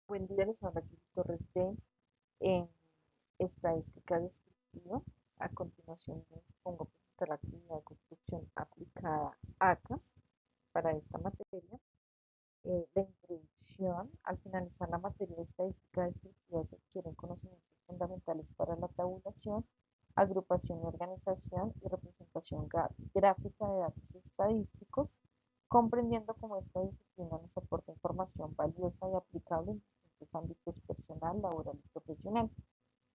Buen día, les habla Cris Torres de en Estadística Descriptiva. A continuación les pongo a presentar la actividad de construcción aplicada ACA para esta materia. La introducción, al finalizar la materia de Estadística Descriptiva se adquieren conocimientos fundamentales para la tabulación, agrupación y organización y representación gráfica de datos estadísticos, comprendiendo cómo esta disciplina nos aporta información valiosa y aplicable en distintos ámbitos personal, laboral y profesional.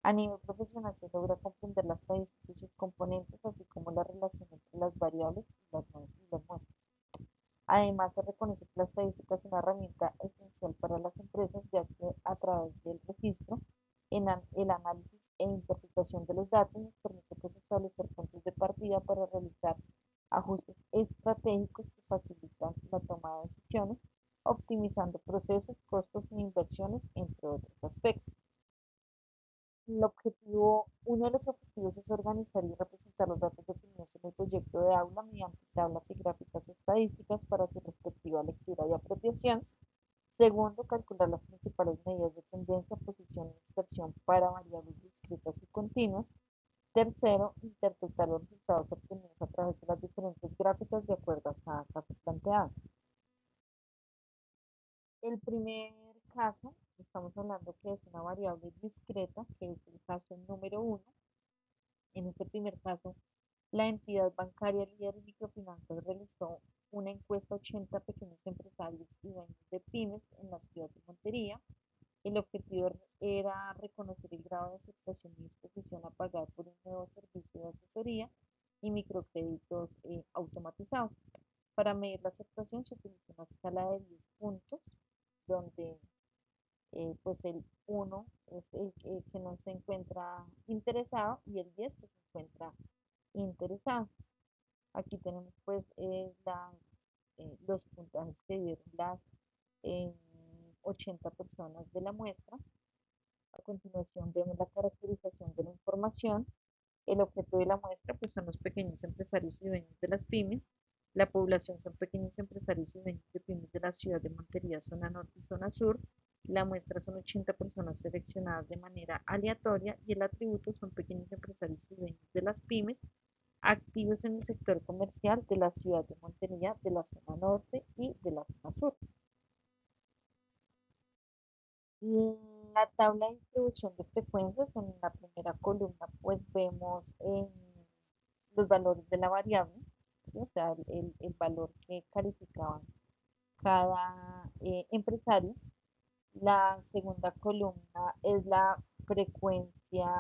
A nivel profesional se logra comprender las estadísticas y sus componentes, así como la relación entre las variables y las muestras. Además, se reconoce que la estadística es una herramienta esencial para las empresas, ya que a través del registro, el análisis e interpretación de los datos nos permite pues, establecer puntos de partida para realizar ajustes estratégicos que facilitan la toma de decisiones, optimizando procesos, costos e inversiones, entre otros aspectos. Uno de los objetivos es organizar y representar los datos definidos en el proyecto de aula mediante tablas y gráficas estadísticas para su respectiva lectura y apropiación. Segundo, calcular las principales medidas de tendencia, posición y dispersión para variables discretas y continuas. Tercero, interpretar los resultados obtenidos a través de las diferentes gráficas de acuerdo a cada caso planteado. El primer caso, estamos hablando que es una variable discreta, que es el caso número uno. En este primer caso, la entidad bancaria líder de microfinanzas realizó una encuesta a 80 pequeños empresarios y dueños de pymes en la ciudad de Montería. El objetivo era reconocer el grado de aceptación y disposición a pagar por un nuevo servicio de asesoría y microcréditos automatizados. Para medir la aceptación se utiliza una escala de 10 puntos, donde pues el 1 es el que no se encuentra interesado y el 10 que se encuentra interesado. Aquí tenemos pues los puntajes que dieron las eh, 80 personas de la muestra. A continuación vemos la caracterización de la información. El objeto de la muestra pues, son los pequeños empresarios y dueños de las pymes. La población son pequeños empresarios y dueños de pymes de la ciudad de Montería, zona norte y zona sur. La muestra son 80 personas seleccionadas de manera aleatoria y el atributo son pequeños empresarios y dueños de las pymes activos en el sector comercial de la ciudad de Montería, de la zona norte y de la zona sur. La tabla de distribución de frecuencias en la primera columna, pues vemos los valores de la variable, ¿sí? O sea, el valor que calificaban cada empresario. La segunda columna es la frecuencia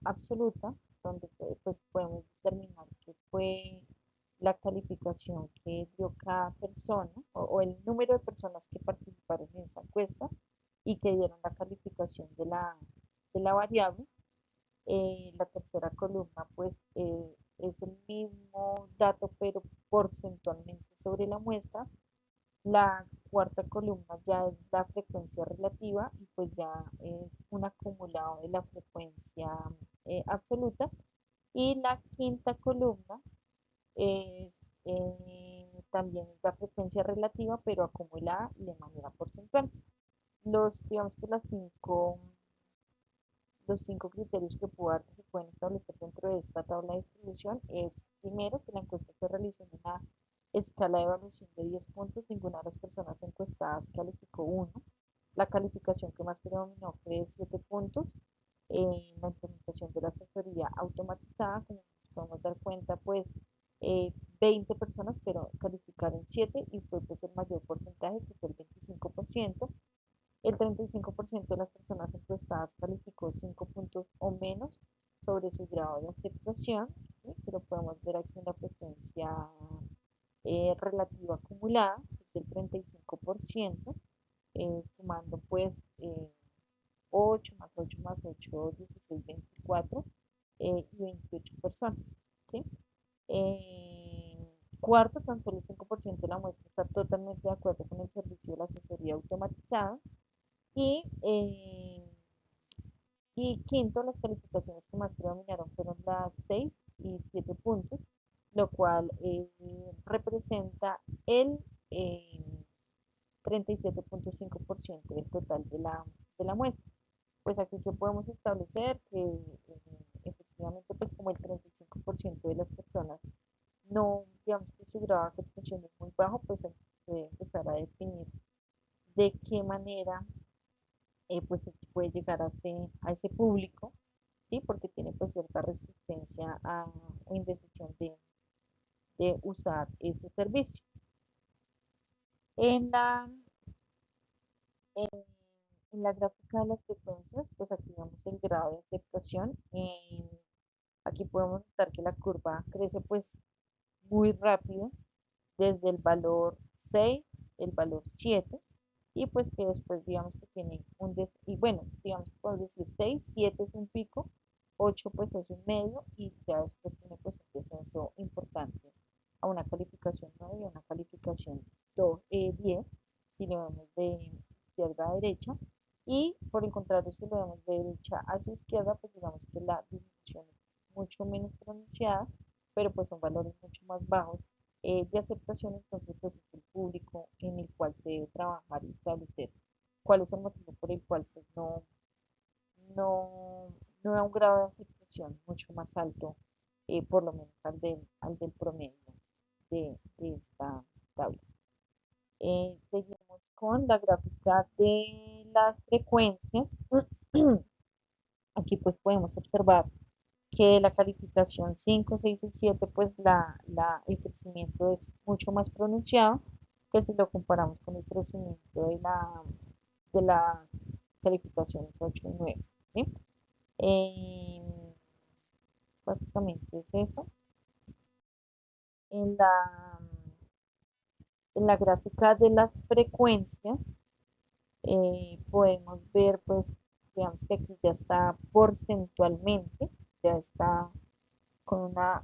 absoluta, donde pues, podemos determinar qué fue la calificación que dio cada persona o el número de personas que participaron en esa encuesta y que dieron la calificación de la variable. La tercera columna pues es el mismo dato pero porcentualmente sobre la muestra. La cuarta columna ya es la frecuencia relativa y pues ya es un acumulado de la frecuencia absoluta. Y la quinta columna es también la frecuencia relativa pero acumulada de manera porcentual. Digamos que los cinco criterios que se pueden establecer dentro de esta tabla de distribución es, primero, que la encuesta se realizó en una escala de evaluación de 10 puntos, ninguna de las personas encuestadas calificó 1, la calificación que más predominó fue de 7 puntos, en la implementación de la asesoría automatizada, como nos podemos dar cuenta, pues 20 personas, pero calificaron 7 y fue pues el mayor porcentaje, que fue el 25%. El 35% de las personas encuestadas calificó 5 puntos o menos sobre su grado de aceptación, ¿sí? Que lo podemos ver aquí en la frecuencia relativa acumulada, del 35%, sumando pues 8 más 8 más 8, 16, 24 y 28 personas. ¿Sí? Cuarto, tan solo el 5% de la muestra está totalmente de acuerdo con el servicio de la asesoría automatizada. Y, y quinto, las calificaciones que más predominaron fueron las 6 y 7 puntos, lo cual representa el, eh, 37,5% del total de la muestra. Pues aquí que podemos establecer que efectivamente pues como el 35% de las personas no, digamos que su grado de aceptación es muy bajo, pues se puede empezar a definir de qué manera pues se puede llegar a ese público, ¿sí? Porque tiene pues cierta resistencia o indecisión de usar ese servicio. En la, en, en la gráfica de las frecuencias, pues aquí vemos el grado de aceptación. Aquí podemos notar que la curva crece pues muy rápido desde el valor 6, el valor 7, y pues que después digamos que tiene y bueno, digamos que podemos decir 6, 7 es un pico, 8 pues es un medio y ya después tiene pues un descenso importante a una calificación 9 y a una calificación 10, si lo vemos de izquierda a derecha, y por el contrario si lo vemos de derecha hacia izquierda, pues digamos que la disminución es mucho menos pronunciada, pero pues son valores mucho más bajos de aceptación. Entonces pues es el público en el cual se debe trabajar y establecer cuál es el motivo por el cual pues no, no da un grado de aceptación mucho más alto, por lo menos al del promedio de esta tabla. Seguimos con la gráfica de las frecuencias. Aquí pues podemos observar que la calificación 5, 6 y 7, pues el crecimiento es mucho más pronunciado que si lo comparamos con el crecimiento de las calificaciones 8 y 9, ¿sí? Eh, Básicamente es eso. En en la gráfica de las frecuencias, podemos ver, pues, digamos que aquí ya está porcentualmente, ya está con una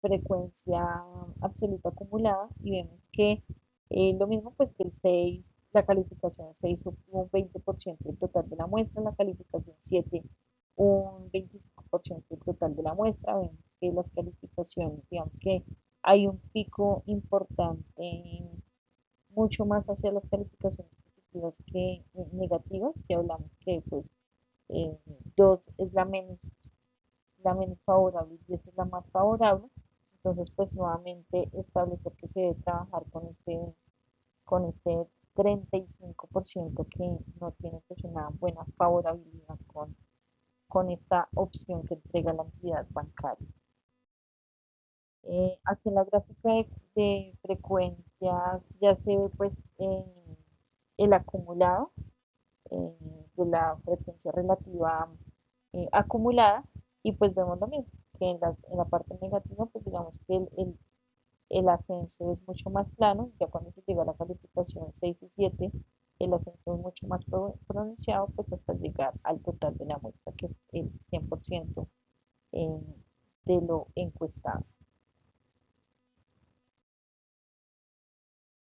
frecuencia absoluta acumulada y vemos que lo mismo pues que el 6, la calificación 6 obtuvo un 20% del total de la muestra, la calificación 7 un 25% del total de la muestra. Vemos que las calificaciones, digamos que hay un pico importante mucho más hacia las calificaciones positivas que negativas, que hablamos que pues eh, 2 es la menos favorable y 10 es la más favorable. Entonces, pues nuevamente establecer que se debe trabajar con este 35% que no tiene pues una buena favorabilidad con esta opción que entrega la entidad bancaria. Aquí en la gráfica de frecuencias ya se ve pues el acumulado eh, de la frecuencia relativa acumulada, y pues vemos lo mismo, que en la parte negativa pues digamos que el ascenso es mucho más plano. Ya cuando se llega a la calificación 6 y 7 el ascenso es mucho más pronunciado pues hasta llegar al total de la muestra, que es el 100% eh, de lo encuestado.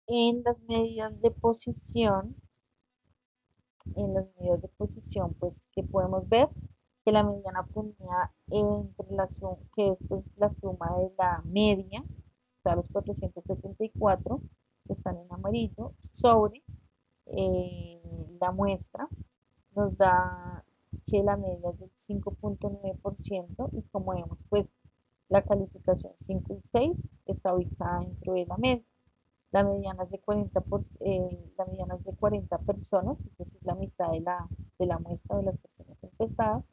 En las medidas de posición, en las medidas de posición, pues que podemos ver que la mediana ponía entre que esto es la suma de la media, o sea, los 474 que están en amarillo, sobre la muestra, nos da que la media es del 5,9%, y como vemos, pues la calificación 5 y 6 está ubicada dentro de la media. La mediana es de 40 personas, es decir, la mitad de la muestra de las personas encuestadas,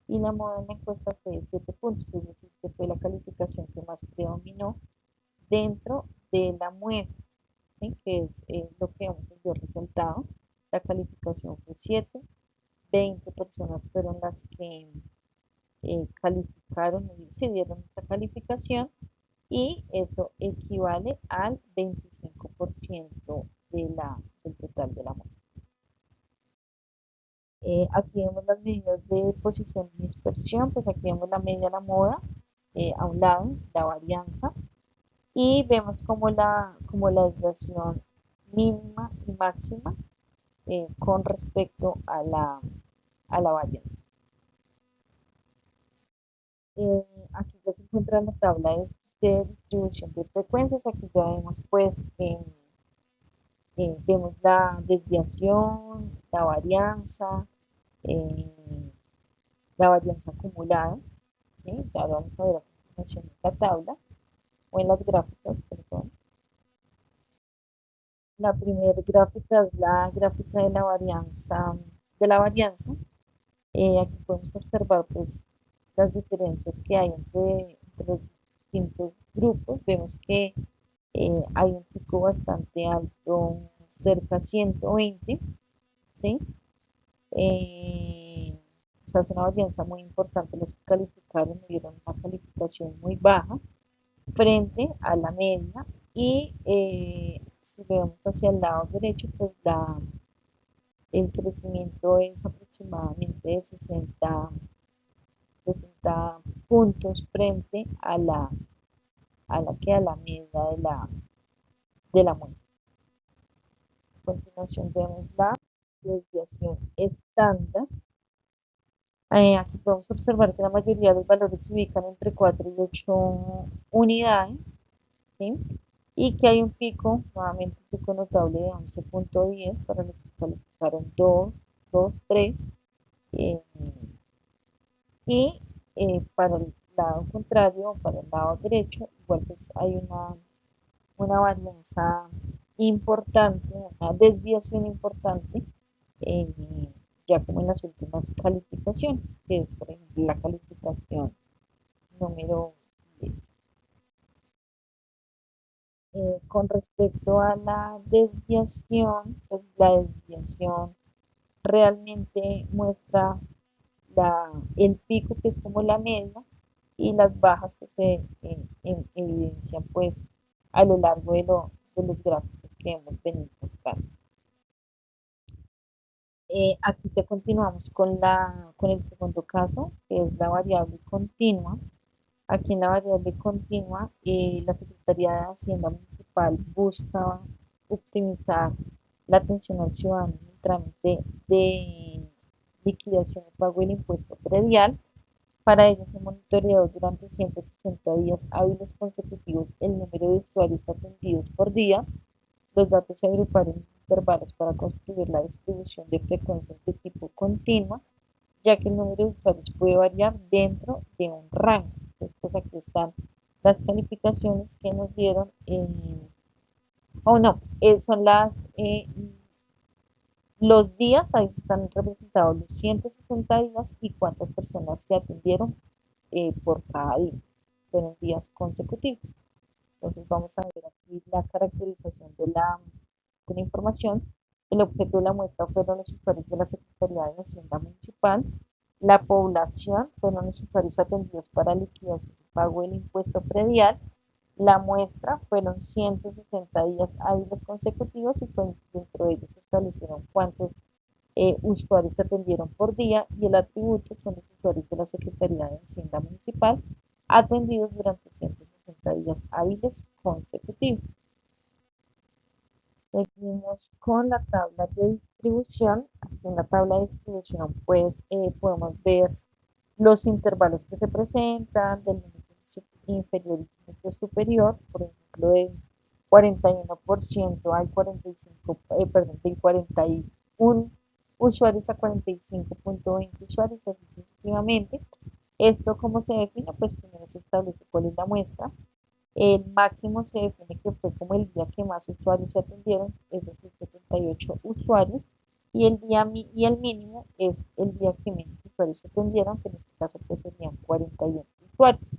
y la moda en la encuesta fue de 7 puntos, es decir, que fue la calificación que más predominó dentro de la muestra, ¿sí? Que es lo que hemos resaltado. La calificación fue 7, 20 personas fueron las que calificaron y se dieron esta calificación, y eso equivale al 25% del total de la muestra. Aquí vemos las medidas de posición y dispersión, pues aquí vemos la media de la moda, a un lado, la varianza, y vemos como la desviación mínima y máxima con respecto a la varianza. Aquí ya se encuentra la tabla de distribución de frecuencias. Aquí ya vemos pues Vemos la desviación, la varianza, eh, la varianza acumulada, ¿sí? Ya lo vamos a ver a continuación en la tabla o en las gráficas, perdón. La primera gráfica es la gráfica de la varianza. Aquí podemos observar pues las diferencias que hay entre los distintos grupos. Vemos que hay un pico bastante alto, cerca de 120, ¿sí? O sea, es una varianza muy importante. Los que calificaron me dieron una calificación muy baja frente a la media y si vemos hacia el lado derecho, pues el crecimiento es aproximadamente de 60 puntos frente a la media de la muestra. A continuación vemos la desviación estándar. Aquí podemos observar que la mayoría de los valores se ubican entre 4 y 8 unidades, ¿sí? Y que hay un pico, nuevamente un pico notable de 11.10 para los que calificaron 2, 2, 3, eh, y para el lado contrario, para el lado derecho, igual pues hay una varianza importante, una desviación importante, eh, ya como en las últimas calificaciones, que es por ejemplo la calificación número 10. Con respecto a la desviación, pues la desviación realmente muestra el pico que es como la media y las bajas que se evidencian pues a lo largo de los gráficos que hemos venido mostrando. Aquí ya continuamos con el segundo caso, que es la variable continua. Aquí en la variable continua, la Secretaría de Hacienda Municipal busca optimizar la atención al ciudadano en el trámite de liquidación y pago del impuesto predial. Para ello se monitoreó durante 160 días hábiles consecutivos el número de usuarios atendidos por día. Los datos se agruparon en intervalos para construir la distribución de frecuencias de tipo continua, ya que el número de usuarios puede variar dentro de un rango. Entonces, pues aquí están las calificaciones que nos dieron, o no, son los días, ahí están representados los 160 días y cuántas personas se atendieron por cada día. Fueron días consecutivos. Entonces vamos a ver aquí la caracterización de la información. El objeto de la muestra fueron los usuarios de la Secretaría de Hacienda Municipal. La población fueron los usuarios atendidos para liquidación y pago del impuesto predial. La muestra fueron 160 días hábiles consecutivos y pues, dentro de ellos se establecieron cuántos usuarios se atendieron por día y el atributo son los usuarios de la Secretaría de Hacienda Municipal atendidos durante 160 días hábiles consecutivos. Seguimos con la tabla de distribución. Aquí en la tabla de distribución pues podemos ver los intervalos que se presentan del límite inferior y límite superior, por ejemplo, del 41% al 45, perdón, del 41 usuarios a 45.20 usuarios, así sucesivamente. Esto, ¿cómo se define? Pues primero se establece cuál es la muestra. El máximo se define que fue como el día que más usuarios se atendieron, es decir, 78 usuarios, y el mínimo es el día que menos usuarios se atendieron, que en este caso pues serían 41 usuarios.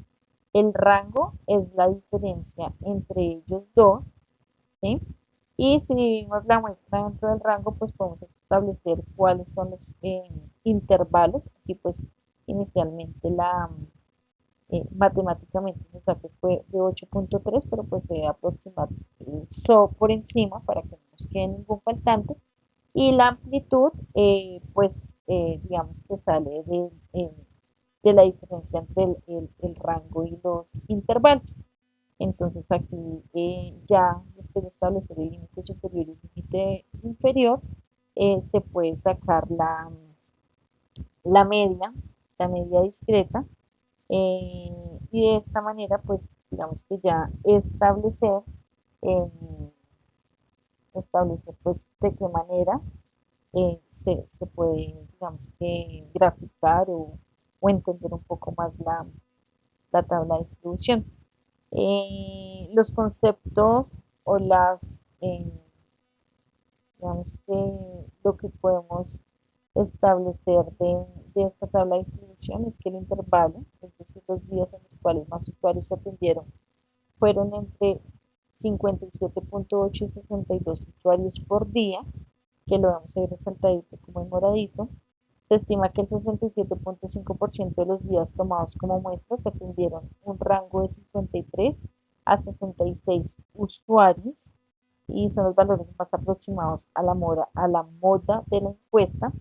El rango es la diferencia entre ellos dos, ¿sí? Y si dividimos la muestra dentro del rango, pues podemos establecer cuáles son los intervalos. Aquí pues inicialmente matemáticamente nos da que fue de 8.3, pero pues se debe aproximar por encima para que no nos quede ningún faltante. Y la amplitud, pues digamos que sale de la diferencia entre el rango y los intervalos. Entonces aquí ya después de establecer el límite superior y el límite inferior, se puede sacar la media, la media discreta, y de esta manera, pues digamos que ya establecer eh, establecer pues de qué manera se puede, digamos que, graficar o entender un poco más la tabla de distribución. Los conceptos o digamos que lo que podemos establecer de esta tabla de distribución es que el intervalo, es decir, los días en los cuales más usuarios se atendieron, fueron entre 57.8 y 62 usuarios por día, que lo vamos a ir resaltadito como en moradito. Se estima que el 67.5% de los días tomados como muestras se atendieron un rango de 53 a 66 usuarios y son los valores más aproximados a la moda de la encuesta.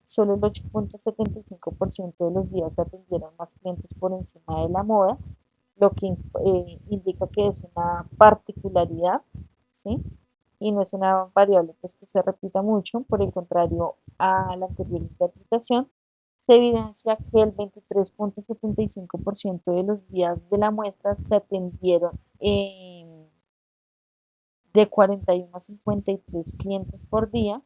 Solo el 8.75% de los días se atendieron más clientes por encima de la moda, lo que indica que es una particularidad, ¿sí? Y no es una variable pues, que se repita mucho, por el contrario a la anterior interpretación, se evidencia que el 23.75% de los días de la muestra se atendieron de 41 a 53 clientes por día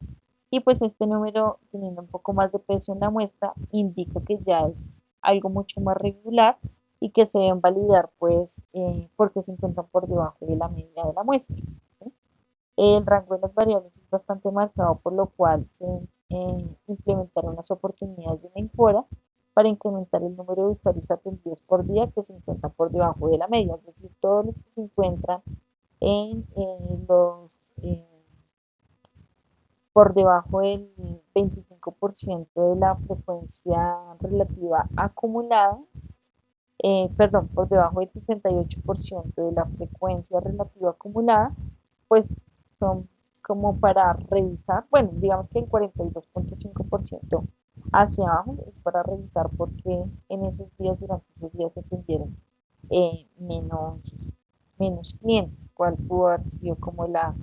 y pues este número, teniendo un poco más de peso en la muestra, indica que ya es algo mucho más regular y que se deben validar pues porque se encuentran por debajo de la media de la muestra, ¿sí? El rango de las variables es bastante marcado, por lo cual se implementaron las oportunidades de mejora para incrementar el número de usuarios atendidos por día que se encuentran por debajo de la media, es decir, todos los que se encuentran en eh, por debajo del 25% de la frecuencia relativa acumulada, perdón, por debajo del 68% de la frecuencia relativa acumulada, pues son como para revisar, bueno, digamos que el 42.5% hacia abajo es para revisar por qué en esos días, durante esos días se atendieron menos, menos clientes, cuál pudo haber sido como la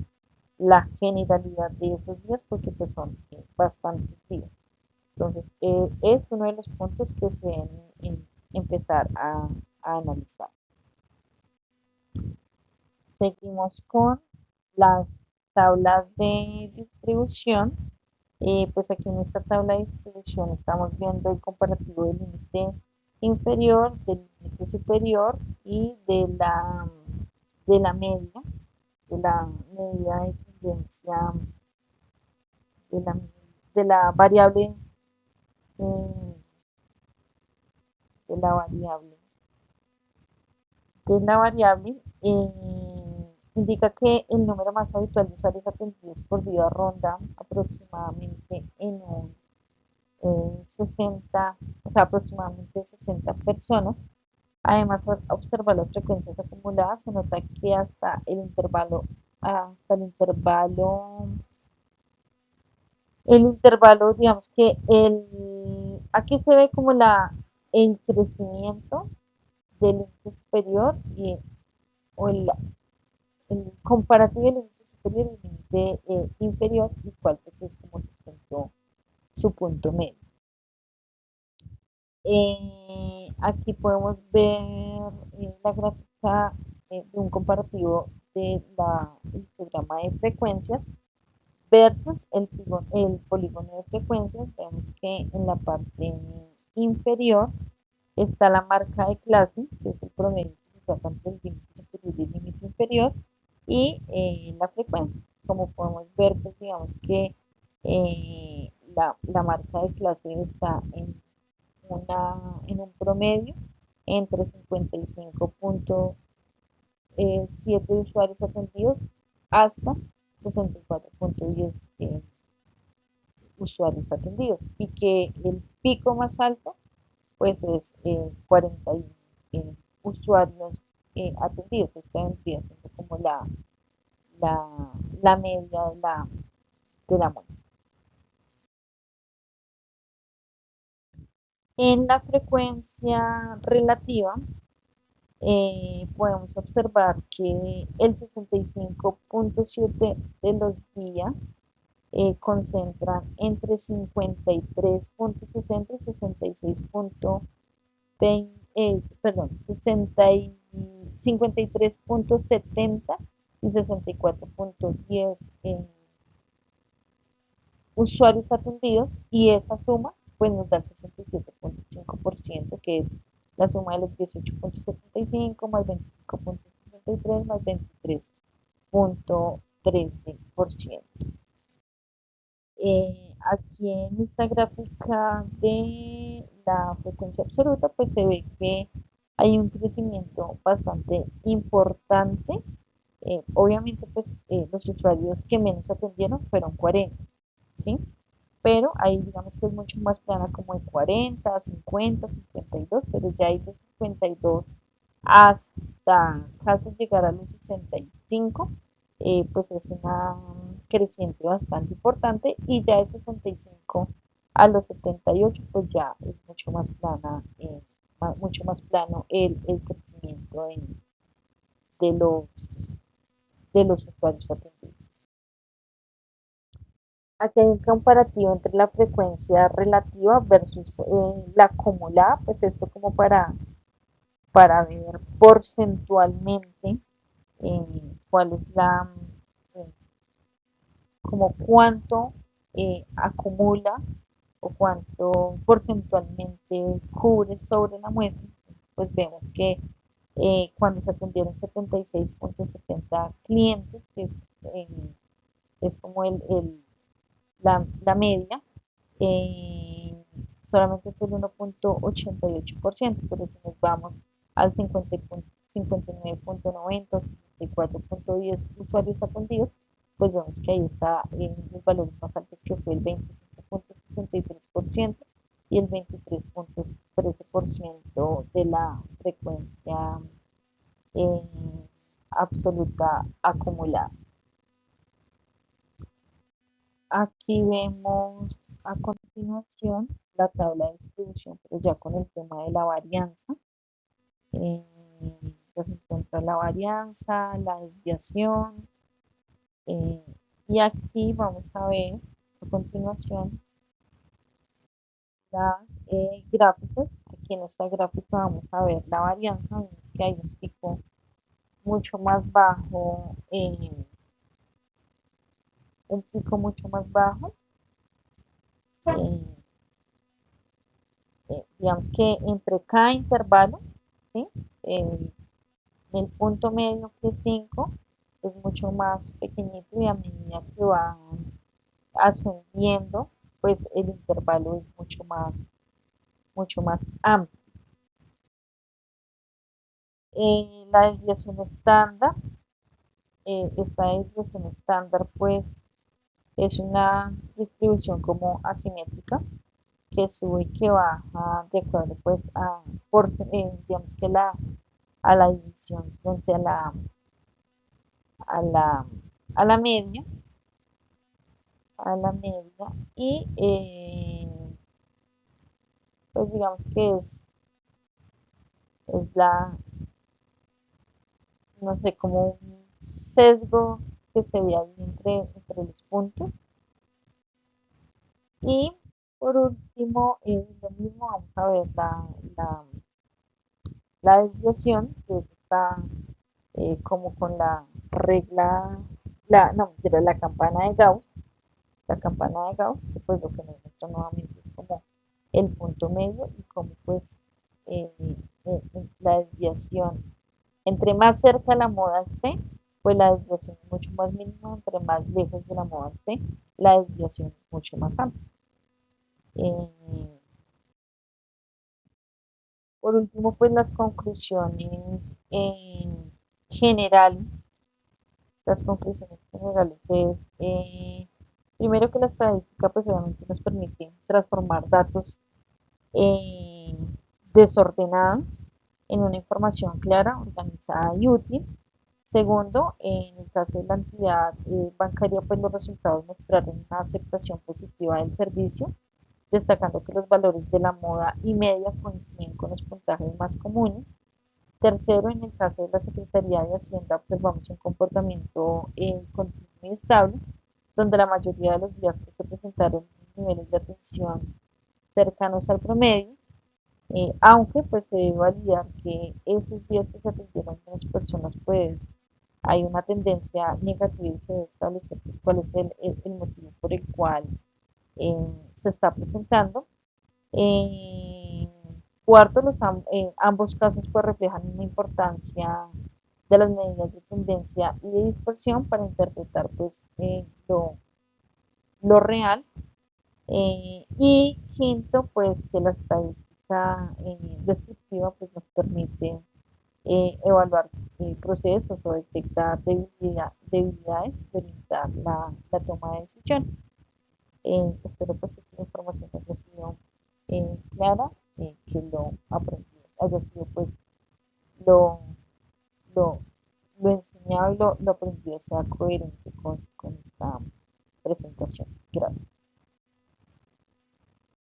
generalidad de esos días, porque pues son bastantes días. Entonces, es uno de los puntos que se deben empezar a analizar. Seguimos con las tablas de distribución. Pues aquí en esta tabla de distribución estamos viendo el comparativo del límite inferior, del límite superior y de la media, de la medida de tendencia de la, de la variable, eh, de la variable, de la variable indica que el número más habitual de usuarios atendidos por día ronda aproximadamente en un 60, o sea, aproximadamente 60 personas. Además, al observar las frecuencias acumuladas, se nota que hasta el intervalo, digamos que aquí se ve como el crecimiento del límite superior o el comparativo del límite superior y el límite inferior, y cuál pues, es como su punto medio. Aquí podemos ver la gráfica de un comparativo del histograma de frecuencias versus el polígono de frecuencias. Vemos que en la parte inferior está la marca de clase, que es el promedio que se trata entre el límite superior y el límite inferior, y la frecuencia. Como podemos ver, pues digamos que la marca de clase está en un promedio entre 55.7 usuarios atendidos hasta 64.10 usuarios atendidos y que el pico más alto pues es 41 usuarios atendidos. Esta vendría siendo como la, la media de la muestra. En la frecuencia relativa podemos observar que el 65.7 de los días concentran entre 53.60 y 66.20, perdón, 53.70 y 64.10 usuarios atendidos y esa suma pues nos da el 67,5% que es la suma de los 18,75 más 25,63 más 23,13%. Aquí en esta gráfica de la frecuencia absoluta, pues se ve que hay un crecimiento bastante importante. Obviamente, pues los usuarios que menos atendieron fueron 40, ¿sí? Pero ahí digamos que es mucho más plana como de 40, 50, 52, pero ya hay de 52 hasta casi llegar a los 65, pues es una creciente bastante importante y ya de 65 a los 78 pues ya es mucho más plana, mucho más plano el crecimiento de, los, de los usuarios atendidos. Aquí hay un comparativo entre la frecuencia relativa versus la acumulada, pues esto como para ver porcentualmente cuál es eh, como cuánto acumula o cuánto porcentualmente cubre sobre la muestra, pues vemos que cuando se atendieron 76,70 clientes, que eh, es como la media, eh, solamente es el 1,88%, pero si nos vamos al 59,90, 64,10 usuarios atendidos, pues vemos que ahí está en los valores más altos que fue el 25,63% y el 23,13% de la frecuencia eh, absoluta acumulada. Aquí vemos a continuación la tabla de distribución, pero ya con el tema de la varianza. Eh, pues se encuentra la varianza, la desviación, eh, y aquí vamos a ver a continuación las gráficas. Aquí en esta gráfica vamos a ver la varianza, vemos que hay un pico mucho más bajo, un pico mucho más bajo. eh, digamos que entre cada intervalo, ¿sí? Eh, el punto medio que es 5 es mucho más pequeñito y a medida que van ascendiendo, pues el intervalo es mucho más amplio. La desviación estándar, esta desviación estándar pues es una distribución como asimétrica que sube y que baja de acuerdo pues digamos que a la división frente a la, a la media, y pues digamos que es no sé, como un sesgo que se ve ahí entre los puntos. Y por último, lo mismo, vamos a ver la, la desviación, que eso está como con la regla, no, mentira, la campana de Gauss, que pues lo que nos muestra nuevamente es como el punto medio y como pues eh, la desviación, entre más cerca la moda esté, pues la desviación es mucho más mínima, entre más lejos de la moda esté, la desviación es mucho más amplia. Eh, por último, pues las conclusiones generales. Las conclusiones generales es, primero que la estadística pues obviamente nos permite transformar datos eh, desordenados en una información clara, organizada y útil. Segundo, en el caso de la entidad bancaria, pues los resultados mostraron una aceptación positiva del servicio, destacando que los valores de la moda y media coinciden con los puntajes más comunes. Tercero, en el caso de la Secretaría de Hacienda, observamos un comportamiento continuo y estable, donde la mayoría de los días pues, se presentaron niveles de atención cercanos al promedio, aunque pues se debe validar que esos días que se atendieron menos personas, pues hay una tendencia negativa y se debe establecer pues, cuál es el motivo por el cual se está presentando. Eh, Cuarto, ambos casos pues, reflejan una importancia de las medidas de tendencia y de dispersión para interpretar pues, lo real. Y quinto, pues que la estadística descriptiva pues, nos permite evaluar procesos o detectar debilidades de limitar la toma de decisiones. Espero pues que esta información haya sido clara, que lo aprendido haya sido pues lo, lo, lo enseñado y lo aprendido sea coherente con esta presentación. Gracias.